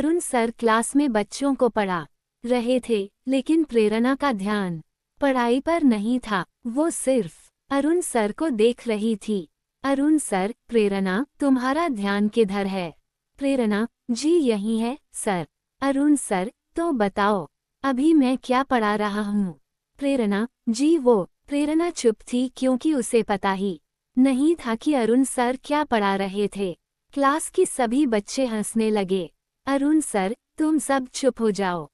Arun sir class में बच्चों को पढ़ा रहे थे, लेकिन प्रेरणा का ध्यान पढ़ाई पर नहीं था। वो सिर्फ अरुण सर को देख रही थी। अरुण सर, प्रेरणा, तुम्हारा ध्यान किधर है? प्रेरणा, जी यहीं है सर। अरुण सर, तो बताओ अभी मैं क्या पढ़ा रहा हूँ? प्रेरणा, जी वो। प्रेरणा चुप थी क्योंकि उसे पता ही नहीं था कि अरुण सर क्या पढ़ा रहे थे। क्लास की सभी बच्चे हंसने लगे। अरुण सर, तुम सब चुप हो जाओ,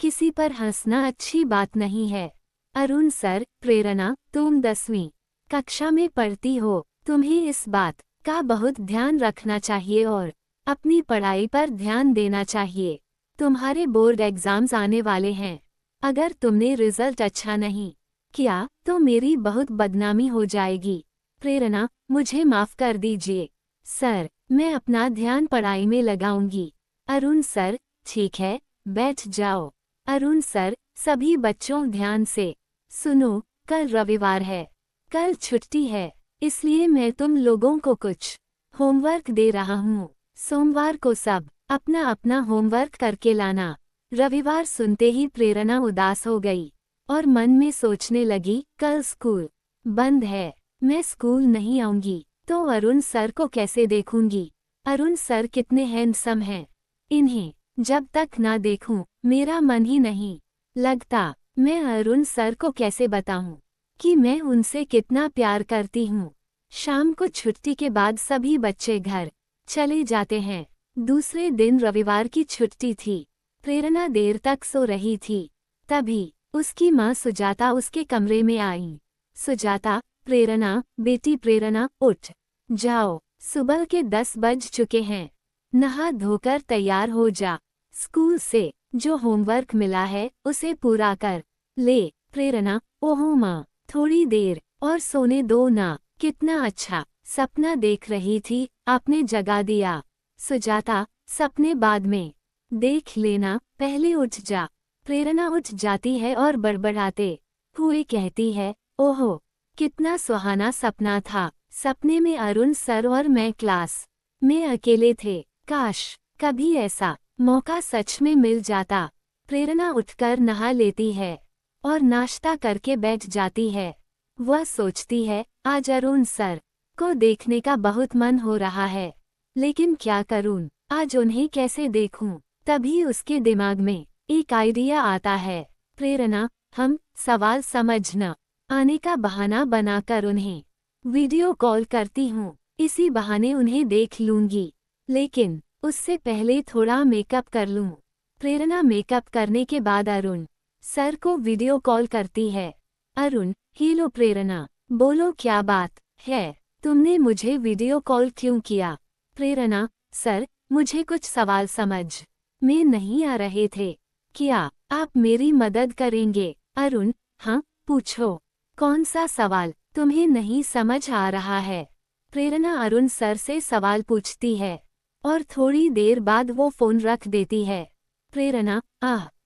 किसी पर हंसना अच्छी बात नहीं है। अरुण सर, प्रेरणा, तुम 10वीं कक्षा में पढ़ती हो, तुम्हें इस बात का बहुत ध्यान रखना चाहिए और अपनी पढ़ाई पर ध्यान देना चाहिए। तुम्हारे बोर्ड एग्जाम्स आने वाले हैं। अगर तुमने रिजल्ट अच्छा नहीं किया तो मेरी बहुत बदनामी हो जाएगी। प्रेरणा, मुझे माफ कर दीजिए सर, मैं अपना ध्यान पढ़ाई में लगाऊंगी। अरुण सर, ठीक है, बैठ जाओ। अरुण सर, सभी बच्चों ध्यान से सुनो, कल रविवार है, कल छुट्टी है, इसलिए मैं तुम लोगों को कुछ होमवर्क दे रहा हूँ। सोमवार को सब अपना अपना होमवर्क करके लाना। रविवार सुनते ही प्रेरणा उदास हो गई और मन में सोचने लगी, कल स्कूल बंद है, मैं स्कूल नहीं आऊंगी तो अरुण सर को कैसे देखूंगी? अरुण सर कितने हैंडसम हैं, इन्हें जब तक ना देखूं मेरा मन ही नहीं लगता। मैं अरुण सर को कैसे बताऊं कि मैं उनसे कितना प्यार करती हूँ? शाम को छुट्टी के बाद सभी बच्चे घर चले जाते हैं। दूसरे दिन रविवार की छुट्टी थी। प्रेरणा देर तक सो रही थी। तभी उसकी माँ सुजाता उसके कमरे में आई। सुजाता, प्रेरणा, बेटी प्रेरणा, उठ जाओ, सुबह के 10 बज चुके हैं, नहा धोकर तैयार हो जा, स्कूल से जो होमवर्क मिला है उसे पूरा कर ले। प्रेरणा, ओहो माँ, थोड़ी देर और सोने दो ना, कितना अच्छा सपना देख रही थी, आपने जगा दिया। सुजाता, सपने बाद में देख लेना, पहले उठ जा। प्रेरणा उठ जाती है और बड़बड़ाते हुए कहती है, ओहो कितना सुहाना सपना था। सपने में अरुण सर और मैं क्लास में अकेले थे। काश कभी ऐसा मौका सच में मिल जाता। प्रेरणा उठकर नहा लेती है और नाश्ता करके बैठ जाती है। वह सोचती है, आज अरुण सर को देखने का बहुत मन हो रहा है, लेकिन क्या करूं, आज उन्हें कैसे देखूं? तभी उसके दिमाग में एक आइडिया आता है। प्रेरणा, हम सवाल समझना आने का बहाना बनाकर उन्हें वीडियो कॉल करती हूँ, इसी बहाने उन्हें देख लूंगी, लेकिन उससे पहले थोड़ा मेकअप कर लूं। प्रेरणा मेकअप करने के बाद अरुण सर को वीडियो कॉल करती है। अरुण, हेलो प्रेरणा, बोलो क्या बात है, तुमने मुझे वीडियो कॉल क्यों किया? प्रेरणा, सर मुझे कुछ सवाल समझ में नहीं आ रहे थे, क्या आप मेरी मदद करेंगे? अरुण, हाँ पूछो, कौन सा सवाल तुम्हें नहीं समझ आ रहा है? प्रेरणा अरुण सर से सवाल पूछती है और थोड़ी देर बाद वो फोन रख देती है। प्रेरणा,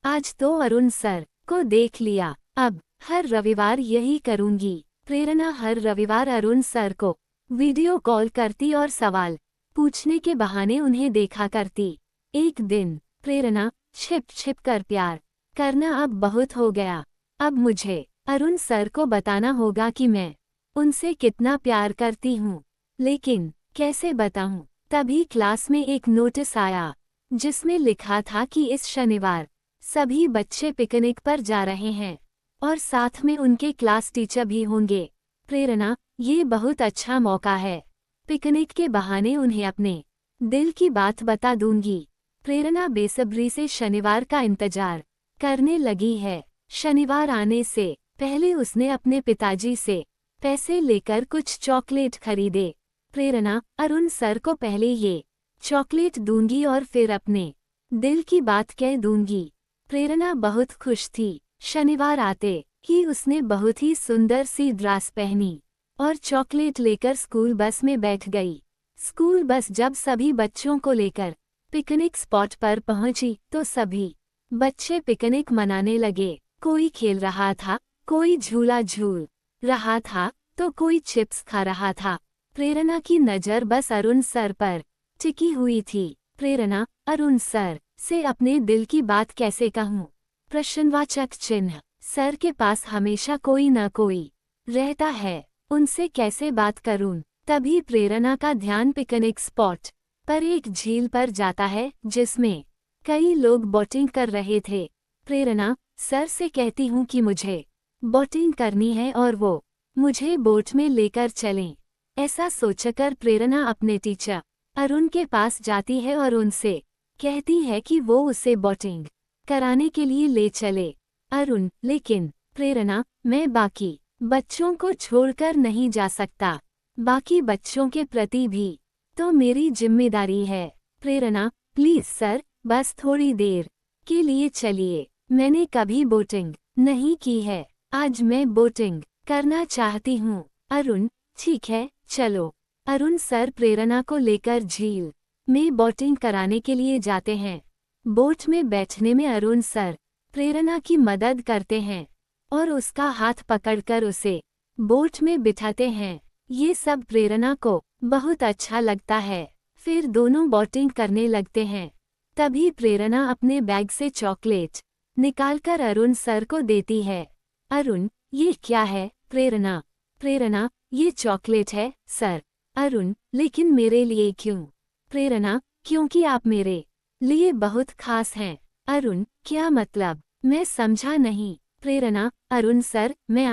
आज तो अरुण सर को देख लिया, अब हर रविवार यही करूंगी। प्रेरणा हर रविवार अरुण सर को वीडियो कॉल करती और सवाल पूछने के बहाने उन्हें देखा करती। एक दिन प्रेरणा, छिप छिप कर प्यार करना अब बहुत हो गया, अब मुझे अरुण सर को बताना होगा कि मैं उनसे कितना प्यार करती हूँ, लेकिन कैसे बताऊँ? तभी क्लास में एक नोटिस आया जिसमें लिखा था कि इस शनिवार सभी बच्चे पिकनिक पर जा रहे हैं और साथ में उनके क्लास टीचर भी होंगे। प्रेरणा, ये बहुत अच्छा मौका है, पिकनिक के बहाने उन्हें अपने दिल की बात बता दूंगी। प्रेरणा बेसब्री से शनिवार का इंतजार करने लगी है। शनिवार आने से पहले उसने अपने पिताजी से पैसे लेकर कुछ चॉकलेट खरीदे। प्रेरणा, अरुण सर को पहले ये चॉकलेट दूंगी और फिर अपने दिल की बात कह दूंगी। प्रेरणा बहुत खुश थी। शनिवार आते ही उसने बहुत ही सुंदर सी ड्रेस पहनी और चॉकलेट लेकर स्कूल बस में बैठ गई। स्कूल बस जब सभी बच्चों को लेकर पिकनिक स्पॉट पर पहुंची तो सभी बच्चे पिकनिक मनाने लगे। कोई खेल रहा था, कोई झूला झूल रहा था तो कोई चिप्स खा रहा था। प्रेरणा की नज़र बस अरुण सर पर टिकी हुई थी। प्रेरणा, अरुण सर से अपने दिल की बात कैसे कहूँ? प्रश्नवाचक चिन्ह। सर के पास हमेशा कोई न कोई रहता है, उनसे कैसे बात करूं? तभी प्रेरणा का ध्यान पिकनिक स्पॉट पर एक झील पर जाता है जिसमें कई लोग बोटिंग कर रहे थे। प्रेरणा सर से कहती हूँ कि मुझे बोटिंग करनी है और वो मुझे बोट में लेकर चलें। ऐसा सोचकर प्रेरणा अपने टीचर अरुण के पास जाती है और उनसे कहती है कि वो उसे बोटिंग कराने के लिए ले चले। अरुण लेकिन प्रेरणा, मैं बाकी बच्चों को छोड़कर नहीं जा सकता, बाकी बच्चों के प्रति भी तो मेरी जिम्मेदारी है। प्रेरणा प्लीज सर, बस थोड़ी देर के लिए चलिए, मैंने कभी बोटिंग नहीं की है, आज मैं बोटिंग करना चाहती हूँ। अरुण ठीक है चलो। अरुण सर प्रेरणा को लेकर झील में बोटिंग कराने के लिए जाते हैं। बोट में बैठने में अरुण सर प्रेरणा की मदद करते हैं और उसका हाथ पकड़कर उसे बोट में बिठाते हैं। ये सब प्रेरणा को बहुत अच्छा लगता है। फिर दोनों बोटिंग करने लगते हैं। तभी प्रेरणा अपने बैग से चॉकलेट निकालकर अरुण सर को देती है। अरुण ये क्या है? प्रेरणा प्रेरणा ये चॉकलेट है सर। अरुण लेकिन मेरे लिए क्यों? प्रेरणा क्योंकि आप मेरे लिए बहुत खास हैं। अरुण क्या मतलब? मैं समझा नहीं। प्रेरणा अरुण सर, मैं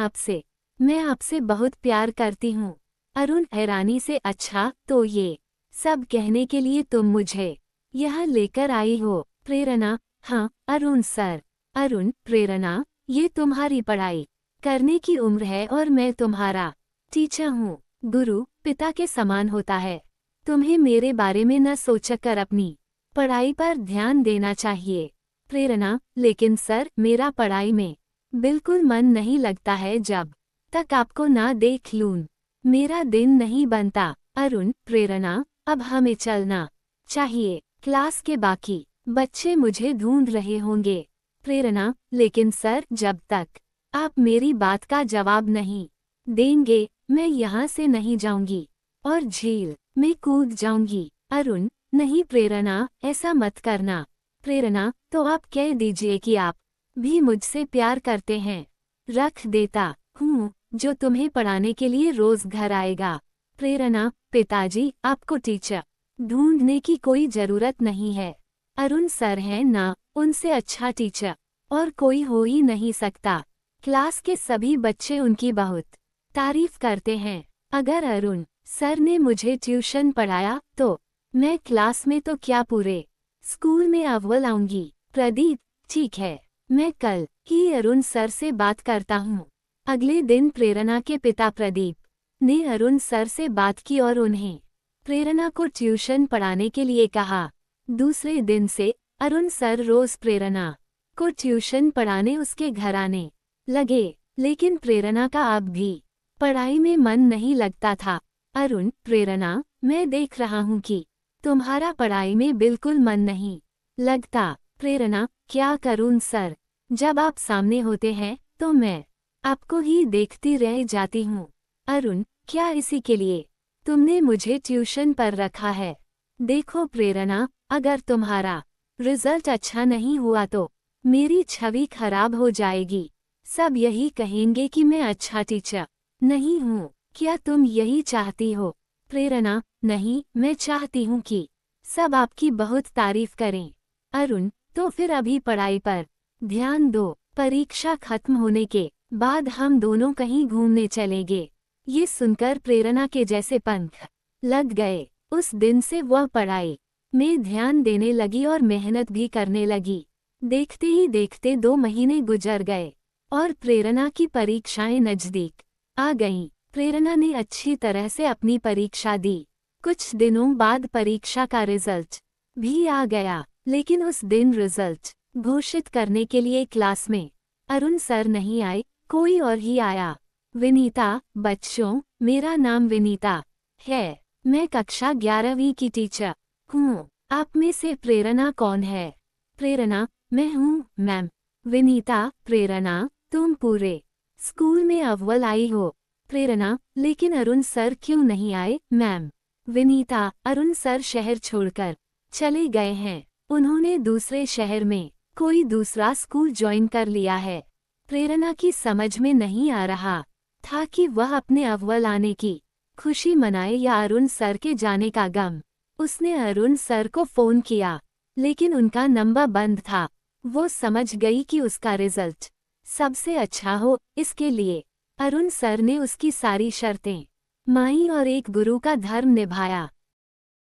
आपसे बहुत प्यार करती हूँ। अरुण हैरानी से, अच्छा तो ये सब कहने के लिए तुम मुझे यहाँ लेकर आई हो? प्रेरणा हाँ अरुण सर। अरुण प्रेरणा ये तुम्हारी पढ़ाई करने की उम्र है और मैं तुम्हारा टीचर हूँ, गुरु पिता के समान होता है। तुम्हें मेरे बारे में न सोचकर अपनी पढ़ाई पर ध्यान देना चाहिए। प्रेरणा लेकिन सर, मेरा पढ़ाई में बिल्कुल मन नहीं लगता है, जब तक आपको ना देख लूं मेरा दिन नहीं बनता। अरुण प्रेरणा अब हमें चलना चाहिए, क्लास के बाकी बच्चे मुझे ढूंढ रहे होंगे। प्रेरणा लेकिन सर, जब तक आप मेरी बात का जवाब नहीं देंगे मैं यहाँ से नहीं जाऊंगी और झील में कूद जाऊंगी। अरुण नहीं प्रेरणा, ऐसा मत करना। प्रेरणा तो आप कह दीजिए कि आप भी मुझसे प्यार करते हैं, रख देता हूँ जो तुम्हें पढ़ाने के लिए रोज घर आएगा। प्रेरणा पिताजी, आपको टीचर ढूंढने की कोई जरूरत नहीं है, अरुण सर हैं ना, उनसे अच्छा टीचर और कोई हो ही नहीं सकता। क्लास के सभी बच्चे उनकी बहुत तारीफ करते हैं। अगर अरुण सर ने मुझे ट्यूशन पढ़ाया तो मैं क्लास में तो क्या पूरे स्कूल में अव्वल आऊंगी। प्रदीप ठीक है, मैं कल ही अरुण सर से बात करता हूँ। अगले दिन प्रेरणा के पिता प्रदीप ने अरुण सर से बात की और उन्हें प्रेरणा को ट्यूशन पढ़ाने के लिए कहा। दूसरे दिन से अरुण सर रोज प्रेरणा को ट्यूशन पढ़ाने उसके घर आने लगे, लेकिन प्रेरणा का अब भी पढ़ाई में मन नहीं लगता था। अरुण प्रेरणा, मैं देख रहा हूँ कि तुम्हारा पढ़ाई में बिल्कुल मन नहीं लगता। प्रेरणा क्या करूँ सर, जब आप सामने होते हैं तो मैं आपको ही देखती रह जाती हूँ। अरुण क्या इसी के लिए तुमने मुझे ट्यूशन पर रखा है? देखो प्रेरणा, अगर तुम्हारा रिजल्ट अच्छा नहीं हुआ तो मेरी छवि खराब हो जाएगी। सब यही कहेंगे कि मैं अच्छा टीचर नहीं हूँ। क्या तुम यही चाहती हो? प्रेरणा नहीं, मैं चाहती हूँ कि सब आपकी बहुत तारीफ करें। अरुण तो फिर अभी पढ़ाई पर ध्यान दो, परीक्षा खत्म होने के बाद हम दोनों कहीं घूमने चलेंगे। ये सुनकर प्रेरणा के जैसे पंख लग गए। उस दिन से वह पढ़ाई में ध्यान देने लगी और मेहनत भी करने लगी। देखते ही देखते 2 महीने गुजर गए और प्रेरणा की परीक्षाएं नजदीक आ गईं। प्रेरणा ने अच्छी तरह से अपनी परीक्षा दी। कुछ दिनों बाद परीक्षा का रिजल्ट भी आ गया, लेकिन उस दिन रिजल्ट घोषित करने के लिए क्लास में अरुण सर नहीं आए, कोई और ही आया। विनीता, बच्चों मेरा नाम विनीता है, मैं कक्षा 11वीं की टीचर हूँ। आप में से प्रेरणा कौन है? प्रेरणा मैं हूँ मैम। विनीता प्रेरणा, तुम पूरे स्कूल में अव्वल आई हो। प्रेरणा लेकिन अरुण सर क्यों नहीं आए मैम? विनीता अरुण सर शहर छोड़कर चले गए हैं। उन्होंने दूसरे शहर में कोई दूसरा स्कूल ज्वाइन कर लिया है। प्रेरणा की समझ में नहीं आ रहा था कि वह अपने अव्वल आने की खुशी मनाए या अरुण सर के जाने का गम। उसने अरुण सर को फोन किया, लेकिन उनका नंबर बंद था। वो समझ गई कि उसका रिजल्ट सबसे अच्छा हो, इसके लिए अरुण सर ने उसकी सारी शर्तें मानी और एक गुरु का धर्म निभाया।